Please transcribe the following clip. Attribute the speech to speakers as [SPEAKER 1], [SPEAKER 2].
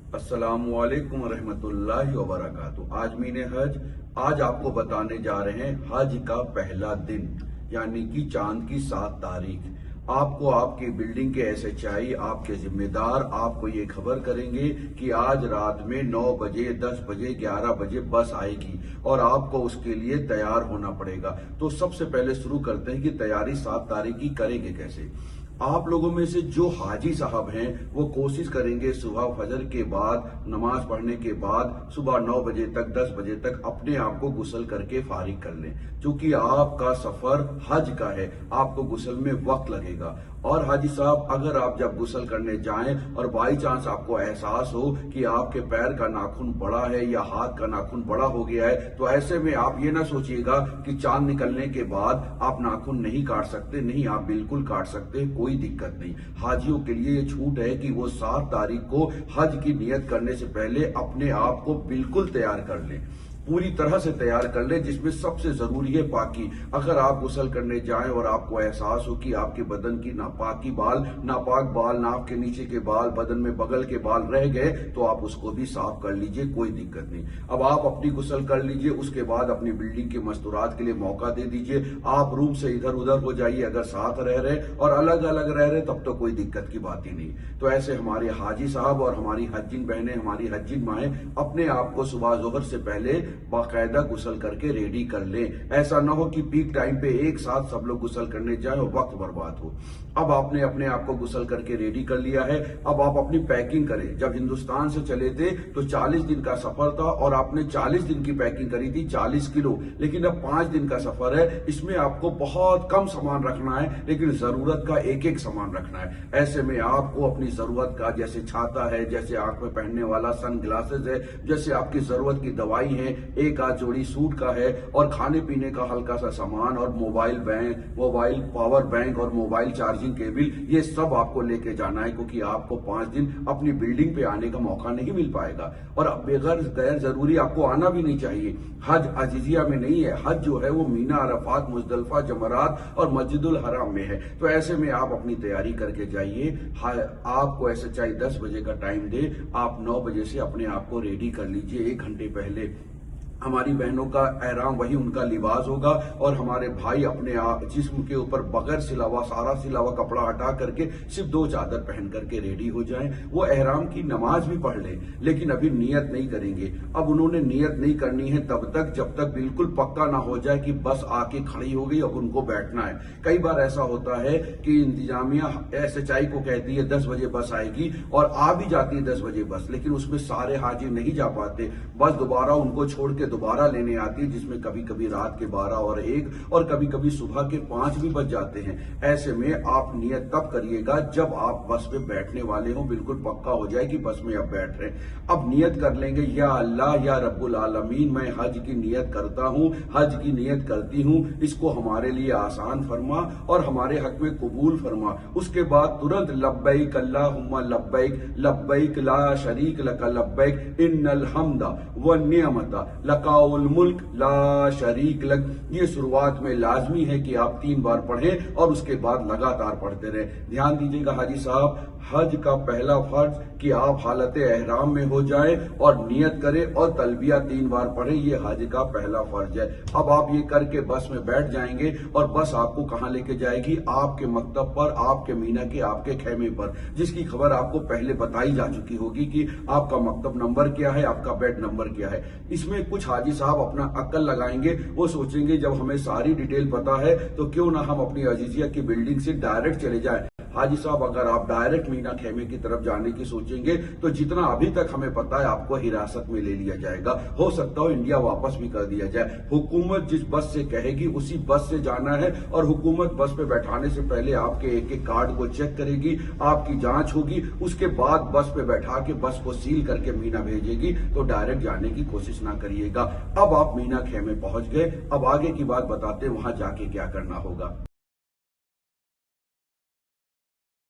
[SPEAKER 1] السلام علیکم ورحمۃ اللہ وبرکاتہ۔ آجمین حج آج آپ کو بتانے جا رہے ہیں حج کا پہلا دن یعنی کہ چاند کی 7 تاریخ۔ آپ کو آپ کی بلڈنگ کے SHI آپ کے ذمہ دار آپ کو یہ خبر کریں گے کہ آج رات میں 9 بجے 10 بجے 11 بجے بس آئے گی اور آپ کو اس کے لیے تیار ہونا پڑے گا۔ تو سب سے پہلے شروع کرتے ہیں کہ تیاری 7 تاریخ کی کریں گے کیسے۔ آپ لوگوں میں سے جو حاجی صاحب ہیں وہ کوشش کریں گے صبح فجر کے بعد نماز پڑھنے کے بعد صبح 9 بجے تک 10 بجے تک اپنے آپ کو غسل کر کے فارغ کر لیں، چونکہ آپ کا سفر حج کا ہے، آپ کو غسل میں وقت لگے گا۔ اور حاجی صاحب اگر آپ جب غسل کرنے جائیں اور بائی چانس آپ کو احساس ہو کہ آپ کے پیر کا ناخن بڑا ہے یا ہاتھ کا ناخن بڑا ہو گیا ہے تو ایسے میں آپ یہ نہ سوچیے گا کہ چاند نکلنے کے بعد آپ ناخن نہیں کاٹ سکتے، نہیں، آپ بالکل کاٹ سکتے، کوئی دقت نہیں۔ حاجیوں کے لیے یہ چھوٹ ہے کہ وہ 7 تاریخ کو حج کی نیت کرنے سے پہلے اپنے آپ کو بالکل تیار کر لیں، پوری طرح سے تیار کر لیں، جس میں سب سے ضروری ہے پاکی۔ اگر آپ غسل کرنے جائیں اور آپ کو احساس ہو کہ آپ کے بدن کی ناپاک بال، ناک کے نیچے کے بال، بدن میں بغل کے بال رہ گئے تو آپ اس کو بھی صاف کر لیجئے، کوئی دقت نہیں۔ اب آپ اپنی غسل کر لیجئے، اس کے بعد اپنی بلڈنگ کے مستورات کے لیے موقع دے دیجئے۔ آپ روم سے ادھر ادھر ہو جائیے، اگر ساتھ رہ رہے اور الگ الگ رہ رہے تب تو کوئی دقت کی بات ہی نہیں۔ تو ایسے ہمارے حاجی صاحب اور ہماری حجین بہنیں، ہماری حجین مائیں اپنے آپ کو صبح ظہر سے پہلے باقاعدہ غسل کر کے ریڈی کر لیں۔ ایسا نہ ہو کہ پیک ٹائم پہ ایک ساتھ سب لوگ غسل کرنے جائیں اور وقت برباد ہو۔ اب آپ نے اپنے آپ کو غسل کر کے ریڈی کر لیا ہے، اب آپ اپنی پیکنگ کریں۔ جب ہندوستان سے چلے تھے تو 40 دن کا سفر تھا اور آپ نے 40 دن کی پیکنگ کری تھی، 40 کلو، لیکن اب 5 دن کا سفر ہے، اس میں آپ کو بہت کم سامان رکھنا ہے لیکن ضرورت کا ایک ایک سامان رکھنا ہے۔ ایسے میں آپ کو اپنی ضرورت کا، جیسے چھاتا ہے، جیسے آنکھ میں پہننے والا سن گلاسز ہے، جیسے آپ کی ضرورت کی دوائی ہے، ایک آدھ جوڑی سوٹ کا ہے، اور کھانے پینے کا ہلکا سا سامان، اور موبائل پاور بینک اور موبائل چارجنگ کیبل، یہ سب آپ کو لے کے جانا ہے، کیونکہ آپ کو 5 دن اپنی بلڈنگ پہ آنے کا موقع نہیں مل پائے گا اور بغیر غیر ضروری آپ کو آنا بھی نہیں چاہیے۔ حج عزیزیہ میں نہیں ہے، حج جو ہے وہ مینا، عرفات، مزدلفہ، جمرات اور مسجد الحرام میں ہے۔ تو ایسے میں آپ اپنی تیاری کر کے جائیے۔ آپ کو ایسے چاہیے 10 بجے کا ٹائم دے، آپ 9 بجے سے اپنے آپ کو ریڈی کر لیجئے، 1 گھنٹے پہلے۔ ہماری بہنوں کا احرام وہی ان کا لباس ہوگا اور ہمارے بھائی اپنے جسم کے اوپر بغیر سلا سارا سلا ہوا کپڑا ہٹا کر کے صرف 2 چادر پہن کر کے ریڈی ہو جائیں۔ وہ احرام کی نماز بھی پڑھ لیں لیکن ابھی نیت نہیں کریں گے۔ اب انہوں نے نیت نہیں کرنی ہے تب تک جب تک بالکل پکا نہ ہو جائے کہ بس آ کے کھڑی ہو گئی، اب ان کو بیٹھنا ہے۔ کئی بار ایسا ہوتا ہے کہ انتظامیہ SHI کو کہتی ہے 10 بجے بس آئے گی اور آ بھی جاتی ہے 10 بجے بس، لیکن اس میں سارے حاجی نہیں جا پاتے، بس دوبارہ ان کو چھوڑ کے دوبارہ لینے آتی ہے، جس میں کبھی کبھی رات کے 12 اور 1 اور کبھی کبھی صبح کے 5 بھی بج جاتے ہیں۔ ایسے میں آپ نیت تب کریے گا جب آپ بس پہ بیٹھنے والے ہوں، بالکل پکا ہو جائے کہ بس میں اب بیٹھ رہے ہیں۔ اب نیت کر لیں گے، یا اللہ یا رب العالمین، میں حج کی نیت کرتا ہوں، حج کی نیت کرتی ہوں، اس کو ہمارے لیے آسان فرما اور ہمارے حق میں قبول فرما۔ اس کے بعد ترنت لبیک اللہم لبیک، لبیک لا شریک لک لبیک، ان الحمد والنعمت لک الملک لا شریک لک۔ یہ شروعات میں لازمی ہے کہ آپ 3 بار پڑھیں اور اس کے بعد لگاتار پڑھتے رہیں۔ دھیان دیجیے گا حاجی صاحب، حج کا پہلا فرض کہ آپ حالت احرام میں ہو جائیں اور نیت کریں اور تلبیہ 3 بار پڑھیں، یہ حج کا پہلا فرض ہے۔ اب آپ یہ کر کے بس میں بیٹھ جائیں گے اور بس آپ کو کہاں لے کے جائے گی؟ آپ کے مکتب پر، آپ کے مینا کے، آپ کے خیمے پر، جس کی خبر آپ کو پہلے بتائی جا چکی ہوگی کہ آپ کا مکتب نمبر کیا ہے، آپ کا بیڈ نمبر کیا ہے۔ اس میں کچھ حاجی صاحب اپنا عقل لگائیں گے، وہ سوچیں گے جب ہمیں ساری ڈیٹیل پتا ہے تو کیوں نہ ہم اپنی عزیزیہ کی بلڈنگ سے ڈائریکٹ چلے جائیں۔ حاجی صاحب اگر آپ ڈائریکٹ مینا خیمے کی طرف جانے کی سوچیں گے تو جتنا ابھی تک ہمیں پتا ہے آپ کو حراست میں لے لیا جائے گا، ہو سکتا ہو انڈیا واپس بھی کر دیا جائے۔ حکومت جس بس سے کہے گی اسی بس سے جانا ہے اور حکومت بس پہ بیٹھانے سے پہلے آپ کے ایک ایک کارڈ کو چیک کرے گی، آپ کی جانچ ہوگی، اس کے بعد بس پہ بیٹھا کے بس کو سیل کر کے مینا بھیجے گی۔ تو ڈائریکٹ جانے کی کوشش نہ کریے گا۔ اب آپ مینا خیمے پہنچ گئے، اب آگے کی بات بتاتے ہیں وہاں جا کے کیا کرنا ہوگا۔